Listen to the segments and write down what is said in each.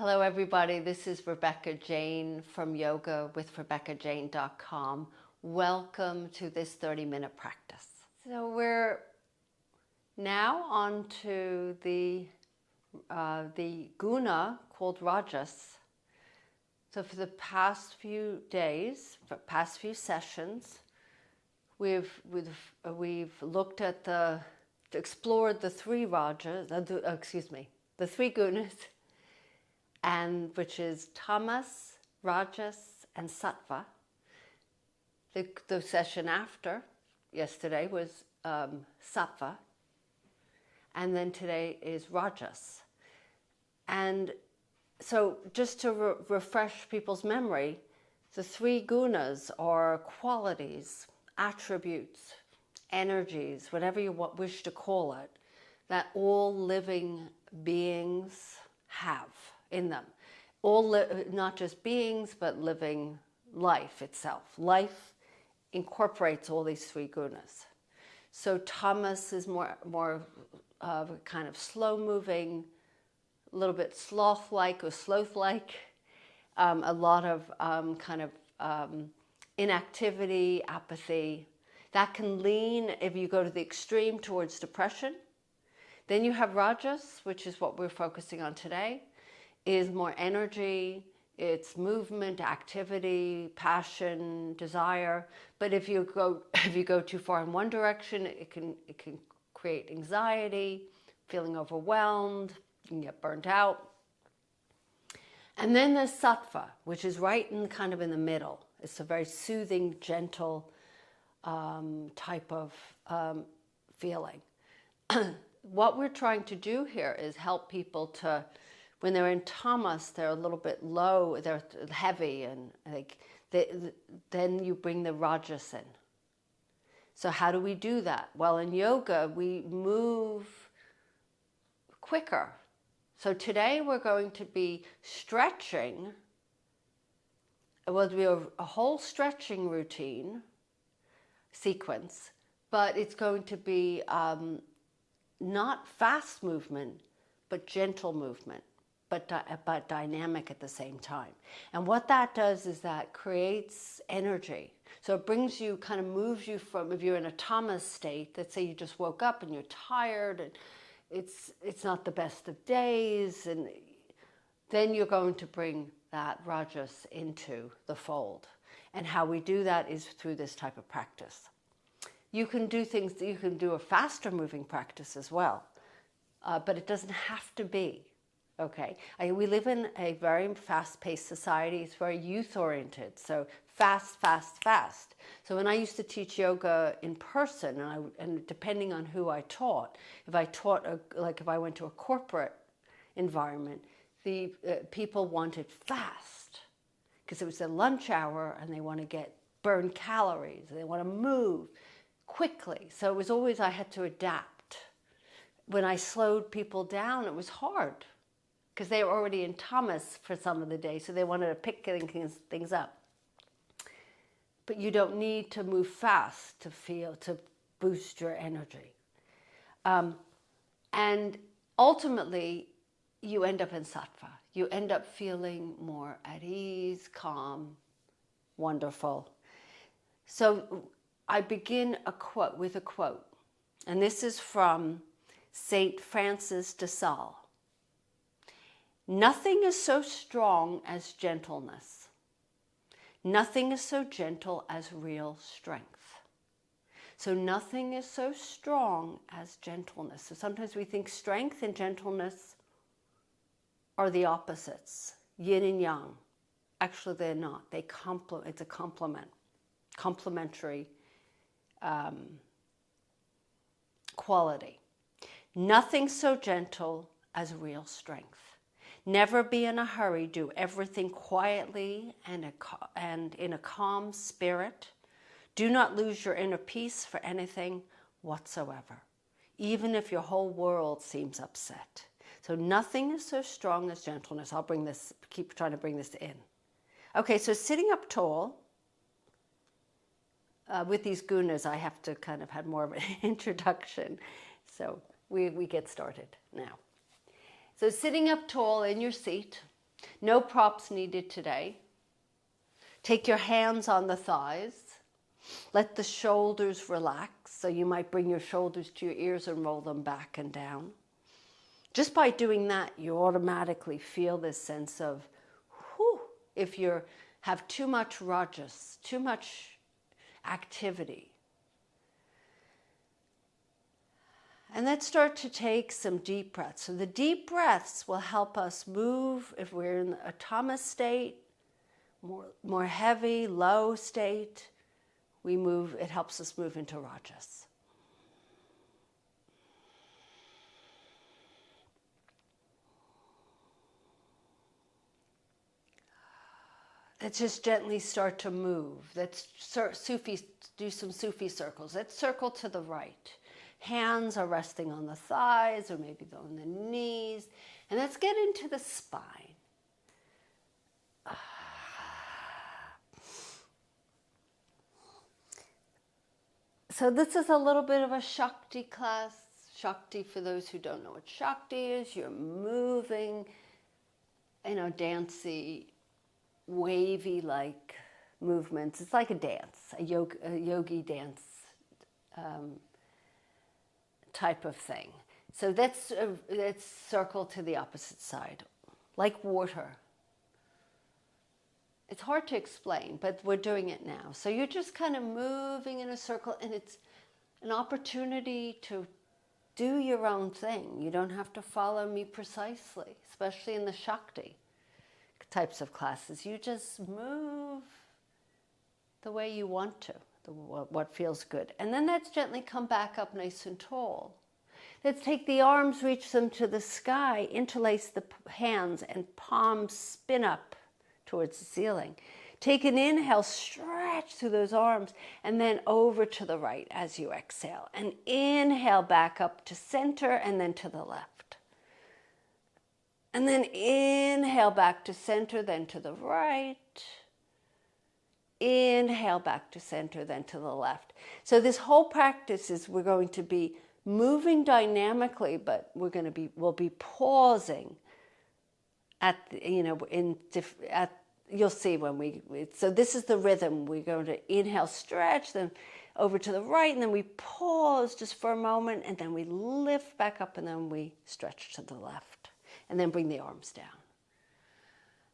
Hello everybody, this is Rebecca Jane from yogawithrebeccajane.com. Welcome to this 30-minute practice. So we're now on to the Guna called Rajas. So for the past few days, past few sessions, we've looked at explored the three Rajas, the three Gunas, and which is tamas, rajas, and sattva. The session after yesterday was sattva, and then today is rajas. And so just to refresh people's memory, the three gunas are qualities, attributes, energies, whatever you wish to call it, that all living beings have in them. Not just beings, but living life itself. Life incorporates all these three gunas. So tamas is more of a kind of slow-moving, a little bit sloth-like or sloth-like, a lot of inactivity, apathy. That can lean, if you go to the extreme, towards depression. Then you have rajas, which is what we're focusing on today, is more energy, it's movement, activity, passion, desire. But if you go too far in one direction, it can create anxiety, feeling overwhelmed, you can get burnt out. And then there's sattva, which is right in the middle. It's a very soothing, gentle type of feeling. What we're trying to do here is help people to, when they're in tamas, they're a little bit low, they're heavy, and then you bring the rajas in. So how do we do that? Well, in yoga, we move quicker. So today we're going to be stretching. It will be a whole stretching routine sequence, but it's going to be not fast movement, but gentle movement, but dynamic at the same time. And what that does is that creates energy. So it brings you, kind of moves you from, if you're in a tamas state, let's say you just woke up and you're tired and it's not the best of days, and then you're going to bring that rajas into the fold. And how we do that is through this type of practice. You can do things, you can do a faster moving practice as well, but it doesn't have to be, okay? We live in a very fast-paced society. It's very youth-oriented, so fast, fast, fast. So when I used to teach yoga in person, and depending on who I taught, if I taught, if I went to a corporate environment, the people wanted fast, because it was their lunch hour and they want to burn calories, they want to move quickly. So it was always, I had to adapt. When I slowed people down, it was hard because they were already in tamas for some of the day, so they wanted to pick things up. But you don't need to move fast to boost your energy. And ultimately, you end up in sattva. You end up feeling more at ease, calm, wonderful. So I begin with a quote, and this is from Saint Francis de Sales. Nothing is so strong as gentleness. Nothing is so gentle as real strength. So nothing is so strong as gentleness. So sometimes we think strength and gentleness are the opposites, yin and yang. Actually, they're not. It's a complementary quality. Nothing so gentle as real strength. Never be in a hurry. Do everything quietly and in a calm spirit. Do not lose your inner peace for anything whatsoever, even if your whole world seems upset. So nothing is so strong as gentleness. Keep trying to bring this in. Okay, so sitting up tall. With these gunas, I have to kind of have more of an introduction. So we get started now. So sitting up tall in your seat, No props needed today. Take your hands on the thighs. Let the shoulders relax. So you might bring your shoulders to your ears and roll them back and down. Just by doing that, you automatically feel this sense of, whew, if you have too much rajas, too much activity. And let's start to take some deep breaths. So the deep breaths will help us move if we're in a tamas state, more heavy, low state. It helps us move into rajas. Let's just gently start to move. Let's do some Sufi circles. Let's circle to the right. Hands are resting on the thighs or maybe on the knees. And let's get into the spine. So this is a little bit of a Shakti class. Shakti, for those who don't know what Shakti is, you're moving, dancey, wavy-like movements. It's like a dance, a yogi dance type of thing. So let's circle to the opposite side, like water. It's hard to explain, but we're doing it now. So you're just kind of moving in a circle, and it's an opportunity to do your own thing. You don't have to follow me precisely, especially in the Shakti types of classes. You just move the way you want to, what feels good. And then let's gently come back up nice and tall. Let's take the arms, reach them to the sky, interlace the hands, and palms spin up towards the ceiling. Take an inhale, stretch through those arms, and then over to the right as you exhale. And inhale back up to center and then to the left. And then inhale back to center, then to the right. Inhale back to center, then to the left. So this whole practice is we're going to be moving dynamically, but we'll be pausing you'll see when so this is the rhythm. We're going to inhale, stretch, then over to the right, and then we pause just for a moment, and then we lift back up, and then we stretch to the left, and then bring the arms down.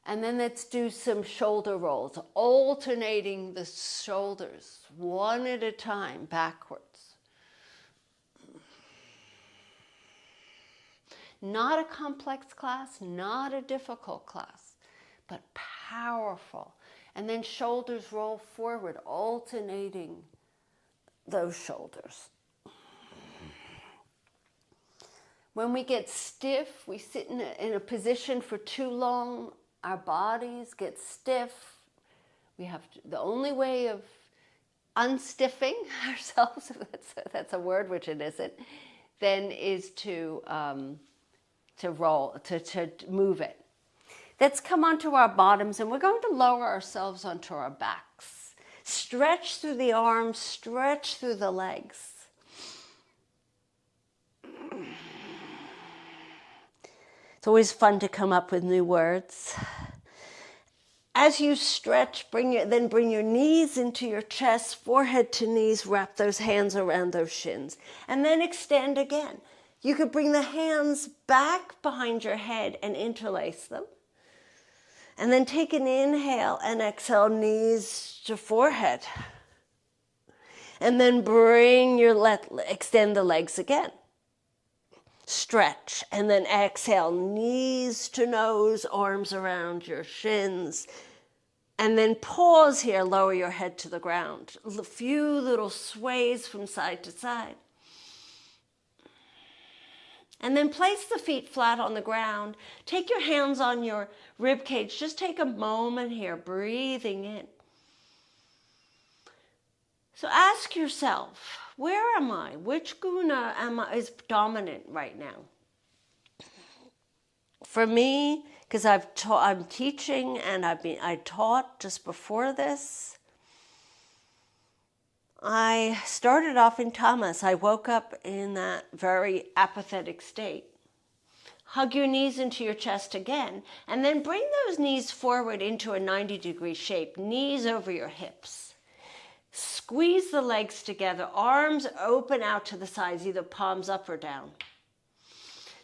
And then let's do some shoulder rolls, alternating the shoulders one at a time, backwards. Not a complex class, not a difficult class, but powerful. And then shoulders roll forward, alternating those shoulders. When we get stiff, we sit in a position for too long, our bodies get stiff. The only way of unstiffing ourselves, if that's a word, which it isn't, then is to roll, to move it. Let's come onto our bottoms, and we're going to lower ourselves onto our backs. Stretch through the arms, stretch through the legs. It's always fun to come up with new words. As you stretch, bring your knees into your chest, forehead to knees, wrap those hands around those shins, and then extend again. You could bring the hands back behind your head and interlace them. And then take an inhale and exhale, knees to forehead. And then extend the legs again. Stretch, and then exhale, knees to nose, arms around your shins. And then pause here, lower your head to the ground. A few little sways from side to side. And then place the feet flat on the ground. Take your hands on your rib cage. Just take a moment here, breathing in. So ask yourself, where am I? Which guna is dominant right now? For me, because I'm teaching and I taught just before this. I started off in tamas. I woke up in that very apathetic state. Hug your knees into your chest again, and then bring those knees forward into a 90-degree shape, knees over your hips. Squeeze the legs together, arms open out to the sides, either palms up or down.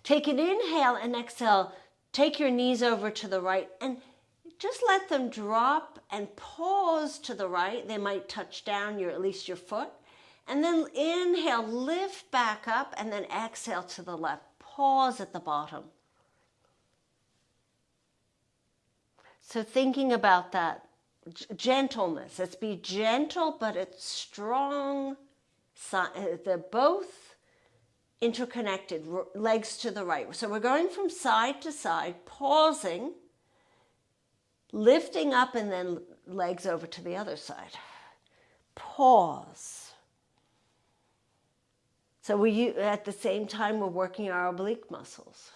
Take an inhale and exhale. Take your knees over to the right and just let them drop and pause to the right. They might touch down at least your foot. And then inhale, lift back up, and then exhale to the left. Pause at the bottom. So thinking about that gentleness. Let's be gentle, but it's strong. They're both interconnected, legs to the right. So we're going from side to side, pausing, lifting up, and then legs over to the other side. Pause. So at the same time, we're working our oblique muscles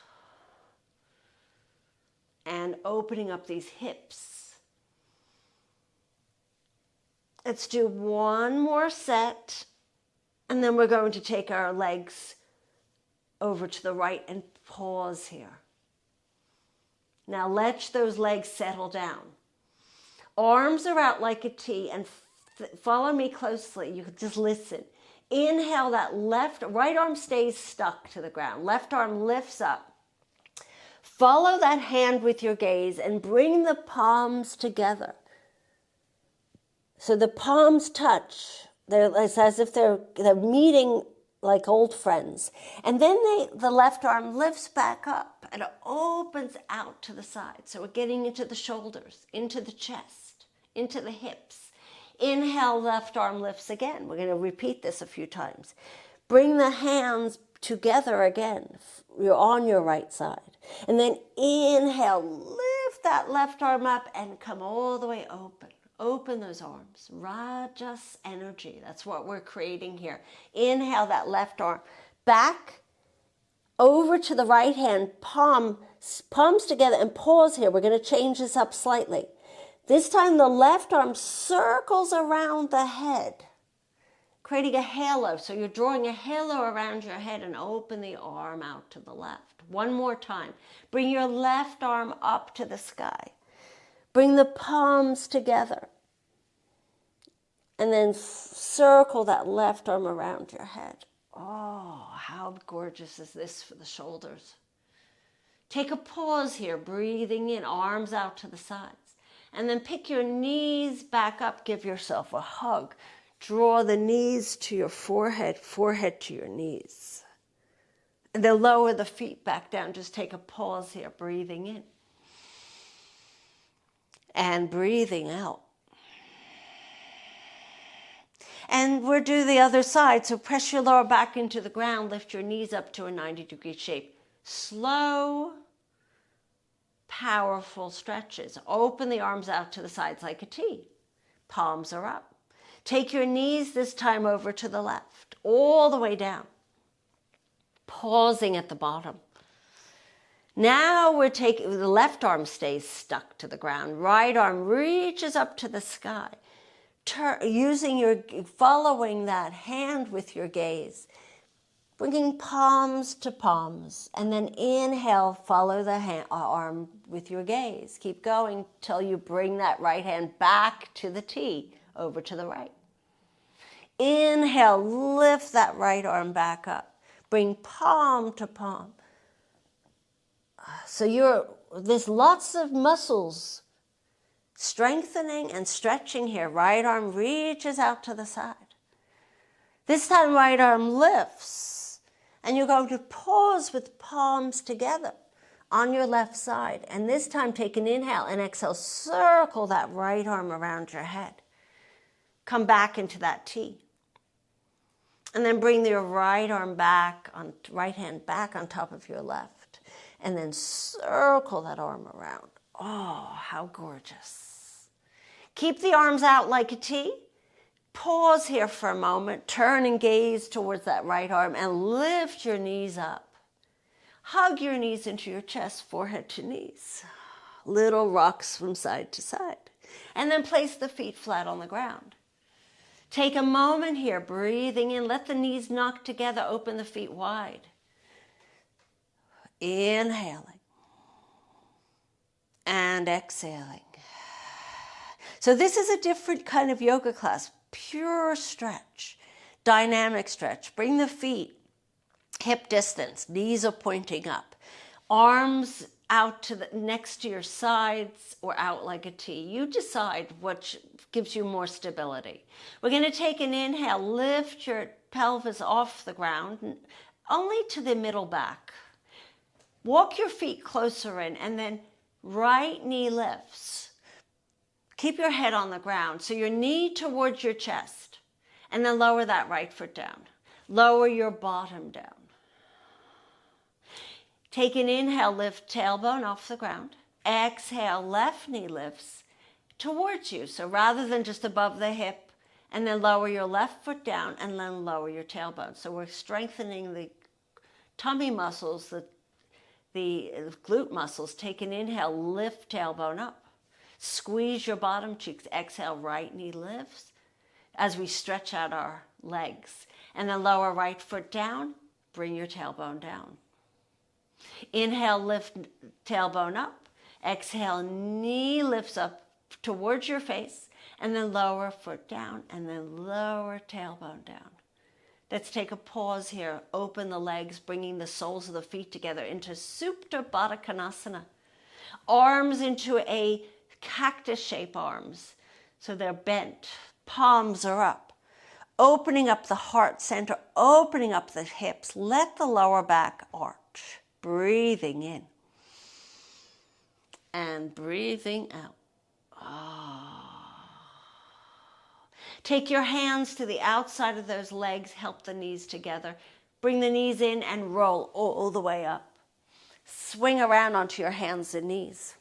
and opening up these hips. Let's do one more set, and then we're going to take our legs over to the right and pause here. Now let those legs settle down. Arms are out like a T, and follow me closely. You can just listen. Inhale, that right arm stays stuck to the ground. Left arm lifts up. Follow that hand with your gaze and bring the palms together. So the palms touch. It's as if they're meeting like old friends. And then the left arm lifts back up and it opens out to the side. So we're getting into the shoulders, into the chest, into the hips. Inhale, left arm lifts again. We're going to repeat this a few times. Bring the hands together again. You're on your right side. And then inhale, lift that left arm up and come all the way open. Open those arms. Rajas energy. That's what we're creating here. Inhale that left arm back over to the right hand, palms together, and pause here. We're going to change this up slightly. This time the left arm circles around the head, creating a halo. So you're drawing a halo around your head and open the arm out to the left. One more time. Bring your left arm up to the sky. Bring the palms together. And then circle that left arm around your head. Oh, how gorgeous is this for the shoulders? Take a pause here, breathing in, arms out to the sides. And then pick your knees back up, give yourself a hug. Draw the knees to your forehead, forehead to your knees. And then lower the feet back down. Just take a pause here, breathing in. And breathing out. And we'll do the other side. So press your lower back into the ground, lift your knees up to a 90-degree shape. Slow, powerful stretches. Open the arms out to the sides like a T. Palms are up. Take your knees this time over to the left, all the way down. Pausing at the bottom. Now we're taking, the left arm stays stuck to the ground. Right arm reaches up to the sky. Following that hand with your gaze. Bringing palms to palms, and then inhale, follow the arm with your gaze. Keep going till you bring that right hand back to the T, over to the right. Inhale, lift that right arm back up. Bring palm to palm. So there's lots of muscles strengthening and stretching here. Right arm reaches out to the side. This time, right arm lifts. And you're going to pause with palms together on your left side. And this time, take an inhale and exhale. Circle that right arm around your head. Come back into that T. And then bring your right arm back, right hand back on top of your left. And then circle that arm around. Oh, how gorgeous. Keep the arms out like a T. Pause here for a moment, turn and gaze towards that right arm and lift your knees up. Hug your knees into your chest, forehead to knees. Little rocks from side to side. And then place the feet flat on the ground. Take a moment here, breathing in, let the knees knock together, open the feet wide. Inhaling and exhaling. So this is a different kind of yoga class. Pure stretch, dynamic stretch. Bring the feet hip distance, knees are pointing up, arms out to the next to your sides or out like a T. You decide what gives you more stability. We're going to take an inhale, lift your pelvis off the ground, only to the middle back. Walk your feet closer in, and then right knee lifts. Keep your head on the ground, so your knee towards your chest, and then lower that right foot down. Lower your bottom down. Take an inhale, lift tailbone off the ground. Exhale, left knee lifts towards you. So rather than just above the hip, and then lower your left foot down, and then lower your tailbone. So we're strengthening the tummy muscles, the glute muscles. Take an inhale, lift tailbone up. Squeeze your bottom cheeks. Exhale, right knee lifts as we stretch out our legs. And then lower right foot down, bring your tailbone down. Inhale, lift tailbone up. Exhale, knee lifts up towards your face, and then lower foot down, and then lower tailbone down. Let's take a pause here. Open the legs, bringing the soles of the feet together into Supta Baddha Konasana. Arms into a cactus shape arms. So they're bent. Palms are up. Opening up the heart center, opening up the hips. Let the lower back arch. Breathing in. And breathing out. Take your hands to the outside of those legs. Help the knees together. Bring the knees in and roll all the way up. Swing around onto your hands and knees.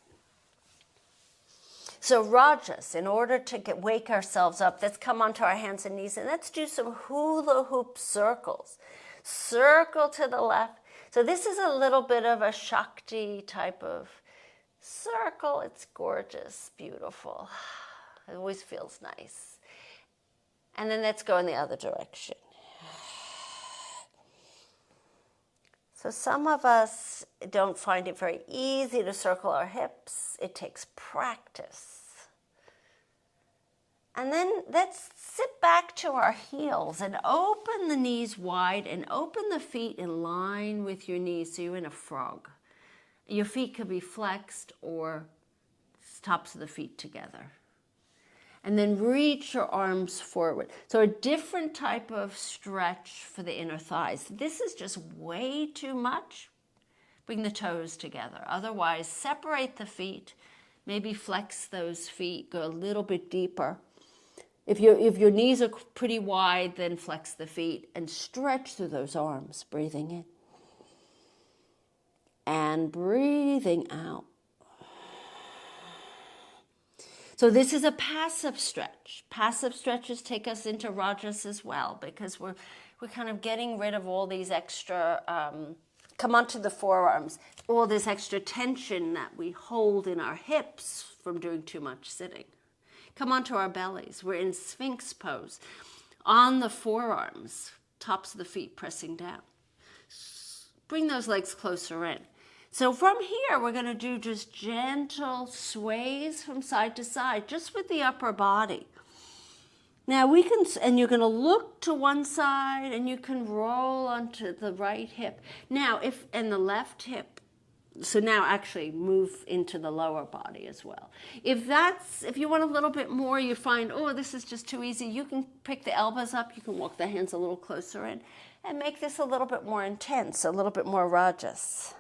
So Rajas, in order to wake ourselves up, let's come onto our hands and knees and let's do some hula hoop circles. Circle to the left. So this is a little bit of a Shakti type of circle. It's gorgeous, beautiful. It always feels nice. And then let's go in the other direction. So some of us don't find it very easy to circle our hips. It takes practice. And then let's sit back to our heels and open the knees wide and open the feet in line with your knees so you're in a frog. Your feet could be flexed or tops of the feet together. And then reach your arms forward. So a different type of stretch for the inner thighs. This is just way too much. Bring the toes together. Otherwise, separate the feet. Maybe flex those feet. Go a little bit deeper. If your knees are pretty wide, then flex the feet and stretch through those arms. Breathing in. And breathing out. So this is a passive stretch. Passive stretches take us into Rajas as well because we're kind of getting rid of all these extra, come onto the forearms, all this extra tension that we hold in our hips from doing too much sitting. Come onto our bellies. We're in Sphinx pose. On the forearms, tops of the feet pressing down. Bring those legs closer in. So from here, we're going to do just gentle sways from side to side, just with the upper body. Now we can, and you're going to look to one side and you can roll onto the right hip. Now, and the left hip. So now actually move into the lower body as well. If you want a little bit more, you find, oh, this is just too easy, you can pick the elbows up, you can walk the hands a little closer in and make this a little bit more intense, a little bit more Rajas.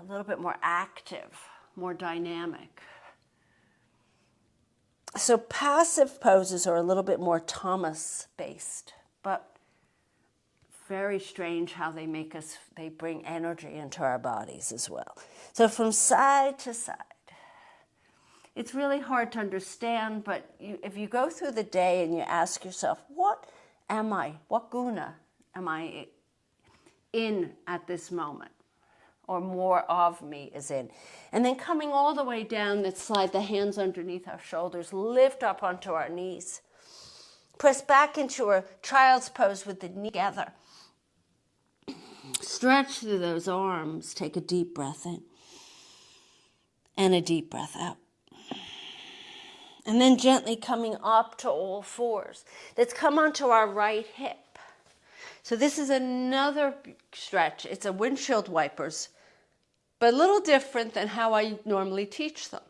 A little bit more active, more dynamic. So passive poses are a little bit more Thomas-based, but very strange how they bring energy into our bodies as well. So from side to side. It's really hard to understand, but if you go through the day and you ask yourself, what Guna am I in at this moment? Or more of me is in. And then coming all the way down, let's slide the hands underneath our shoulders, lift up onto our knees. Press back into a child's pose with the knee together. stretch through those arms. Take a deep breath in and a deep breath out. And then gently coming up to all fours. Let's come onto our right hip. So this is another stretch. It's a windshield wipers, but a little different than how I normally teach them.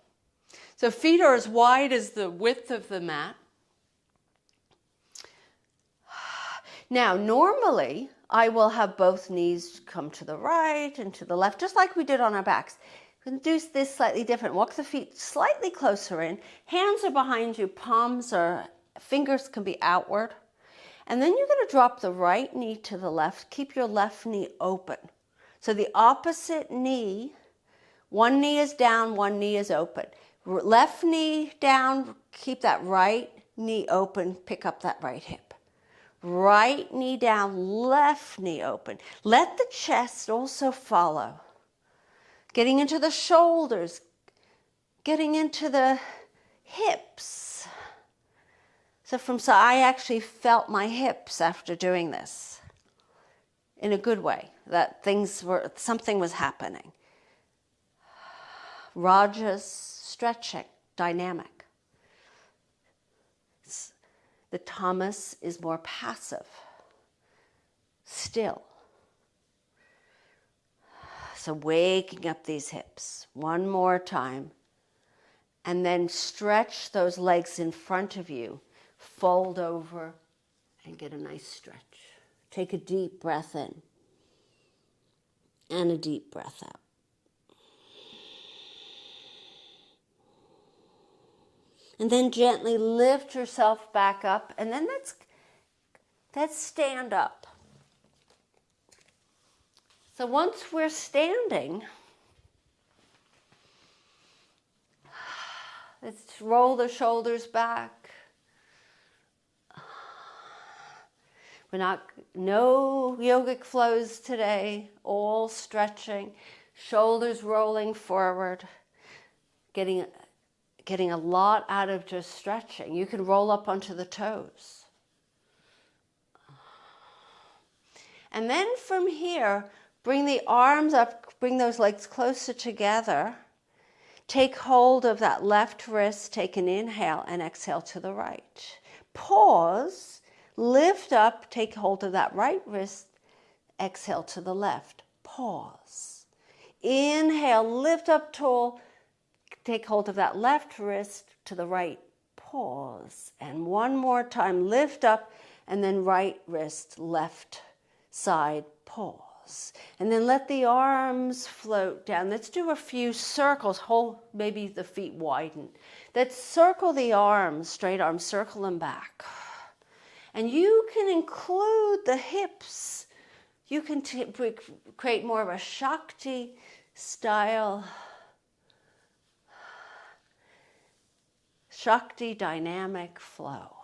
So feet are as wide as the width of the mat. Now, normally, I will have both knees come to the right and to the left, just like we did on our backs. We can do this slightly different. Walk the feet slightly closer in. Hands are behind you. Fingers can be outward. And then you're going to drop the right knee to the left. Keep your left knee open. So the opposite knee, one knee is down, one knee is open. Left knee down, keep that right knee open, pick up that right hip. Right knee down, left knee open. Let the chest also follow. Getting into the shoulders, getting into the hips. So I actually felt my hips after doing this in a good way, that something was happening. Raja's stretching, dynamic. The tamas is more passive, still. So waking up these hips one more time, and then stretch those legs in front of you, fold over and get a nice stretch. Take a deep breath in and a deep breath out. And then gently lift yourself back up, and then let's stand up. So once we're standing, let's roll the shoulders back. No yogic flows today, all stretching, shoulders rolling forward, getting a lot out of just stretching. You can roll up onto the toes. And then from here, bring the arms up, bring those legs closer together. Take hold of that left wrist, take an inhale and exhale to the right. Pause, lift up, take hold of that right wrist, exhale to the left. Pause. Inhale, lift up tall, take hold of that left wrist to the right, pause. And one more time, lift up, and then right wrist, left side, pause. And then let the arms float down. Let's do a few circles, hold maybe the feet widen. Let's circle the arms, straight arms, circle them back. And you can include the hips. You can create more of a Shakti style, Shakti dynamic flow,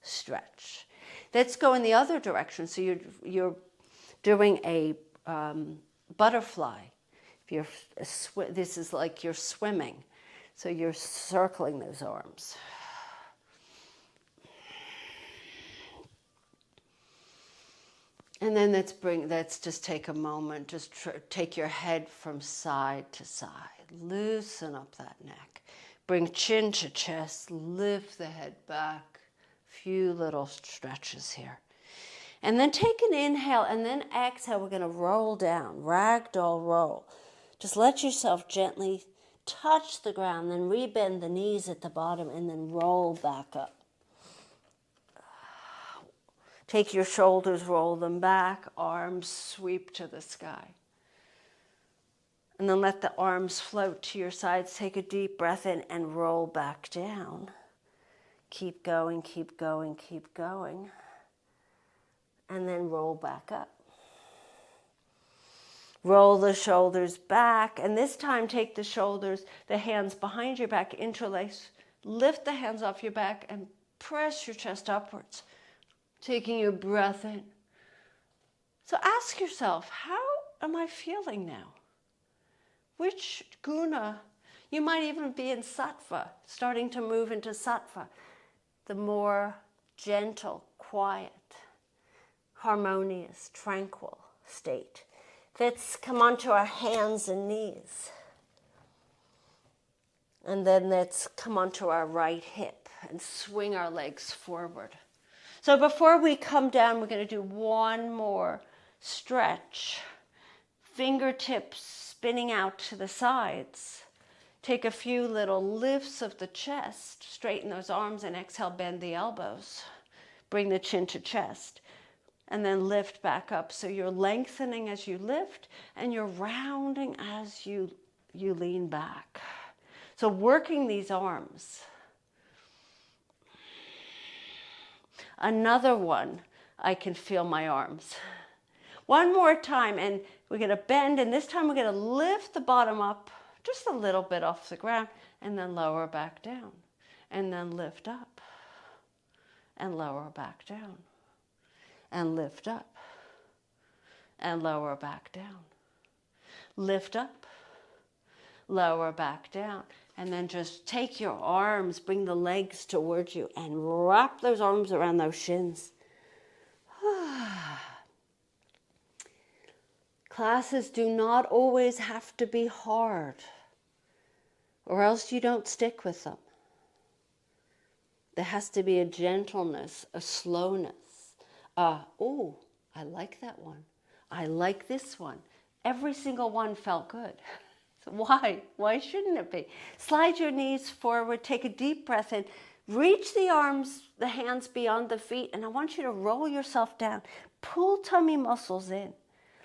stretch. Let's go in the other direction. So you're doing a butterfly. This is like you're swimming. So you're circling those arms. And then let's just take a moment, just take your head from side to side. Loosen up that neck. Bring chin to chest, lift the head back. Few little stretches here. And then take an inhale and then exhale. We're going to roll down, ragdoll roll. Just let yourself gently touch the ground, then rebend the knees at the bottom and then roll back up. Take your shoulders, roll them back, arms sweep to the sky. And then let the arms float to your sides. Take a deep breath in and roll back down. Keep going, keep going, keep going. And then roll back up. Roll the shoulders back. And this time take the shoulders, the hands behind your back, interlace. Lift the hands off your back and press your chest upwards. Taking your breath in. So ask yourself, how am I feeling now? Which guna? You might even be in sattva, starting to move into sattva. The more gentle, quiet, harmonious, tranquil state. Let's come onto our hands and knees. And then let's come onto our right hip and swing our legs forward. So before we come down, we're going to do one more stretch. Fingertips spinning out to the sides. Take a few little lifts of the chest. Straighten those arms and exhale, bend the elbows. Bring the chin to chest. And then lift back up. So you're lengthening as you lift and you're rounding as you lean back. So working these arms. Another one, I can feel my arms. One more time, and we're going to bend, and this time we're going to lift the bottom up just a little bit off the ground, and then lower back down, and then lift up, and lower back down, and lift up, and lower back down. Lift up, lower back down, and then just take your arms, bring the legs towards you, and wrap those arms around those shins. Classes do not always have to be hard, or else you don't stick with them. There has to be a gentleness, a slowness. Oh, I like that one. I like this one. Every single one felt good. So why? Why shouldn't it be? Slide your knees forward, take a deep breath in, reach the arms, the hands beyond the feet, and I want you to roll yourself down. Pull tummy muscles in.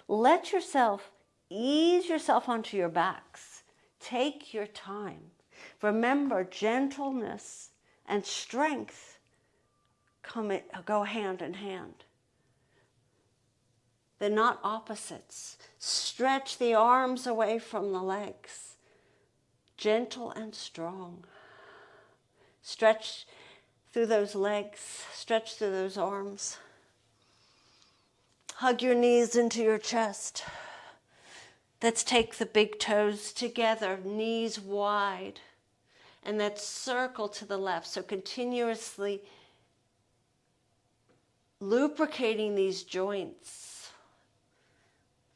Let yourself ease yourself onto your backs. Take your time. Remember, gentleness and strength go hand in hand. They're not opposites. Stretch the arms away from the legs. Gentle and strong. Stretch through those legs. Stretch through those arms. Hug your knees into your chest. Let's take the big toes together, knees wide. And let's circle to the left. So continuously lubricating these joints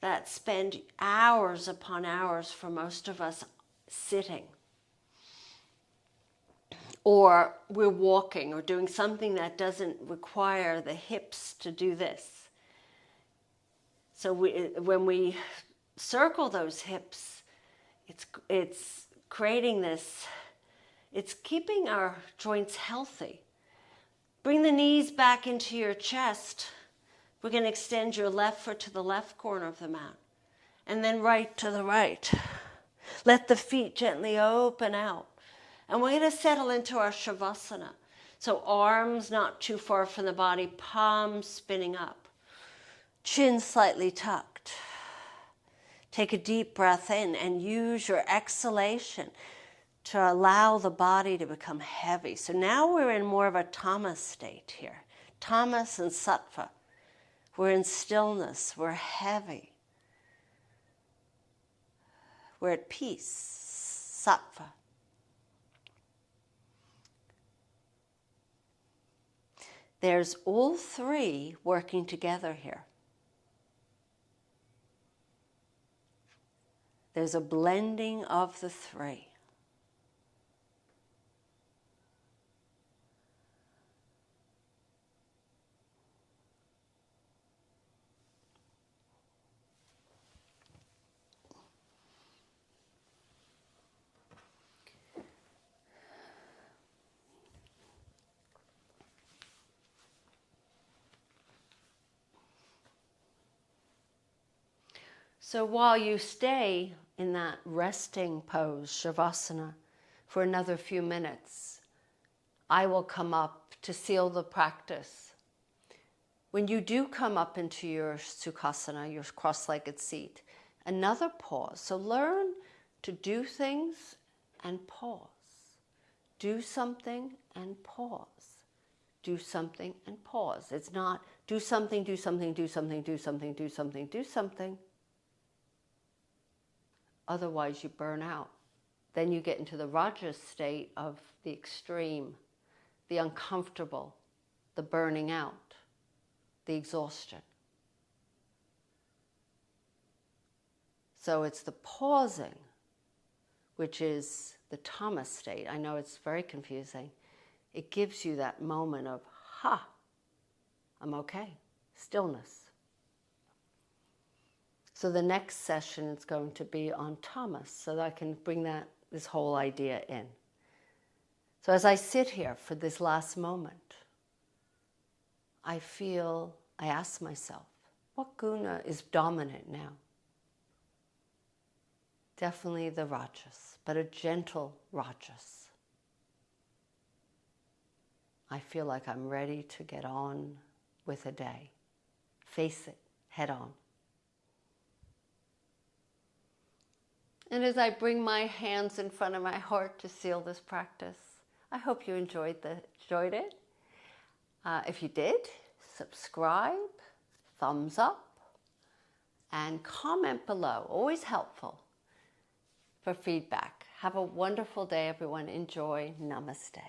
that spend hours upon hours for most of us sitting. Or we're walking or doing something that doesn't require the hips to do this. So when we circle those hips, it's creating this, it's keeping our joints healthy. Bring the knees back into your chest. We're going to extend your left foot to the left corner of the mat, and then right to the right. Let the feet gently open out. And we're going to settle into our shavasana. So arms not too far from the body, palms spinning up. Chin slightly tucked. Take a deep breath in and use your exhalation to allow the body to become heavy. So now we're in more of a tamas state here. Tamas and sattva. We're in stillness. We're heavy. We're at peace. Sattva. There's all three working together here. There's a blending of the three. So while you stay in that resting pose, shavasana, for another few minutes, I will come up to seal the practice. When you do come up into your sukhasana, your cross-legged seat, another pause. So learn to do things and pause. Do something and pause. Do something and pause. It's not do something, do something, do something, do something, do something, do something. Otherwise, you burn out. Then you get into the rajas state of the extreme, the uncomfortable, the burning out, the exhaustion. So it's the pausing, which is the tamas state. I know it's very confusing. It gives you that moment of, ha, I'm okay, stillness. So the next session is going to be on tamas, so that I can bring this whole idea in. So as I sit here for this last moment, I ask myself, what guna is dominant now? Definitely the rajas, but a gentle rajas. I feel like I'm ready to get on with a day. Face it head on. And as I bring my hands in front of my heart to seal this practice, I hope you enjoyed it. If you did, subscribe, thumbs up, and comment below. Always helpful for feedback. Have a wonderful day, everyone. Enjoy. Namaste.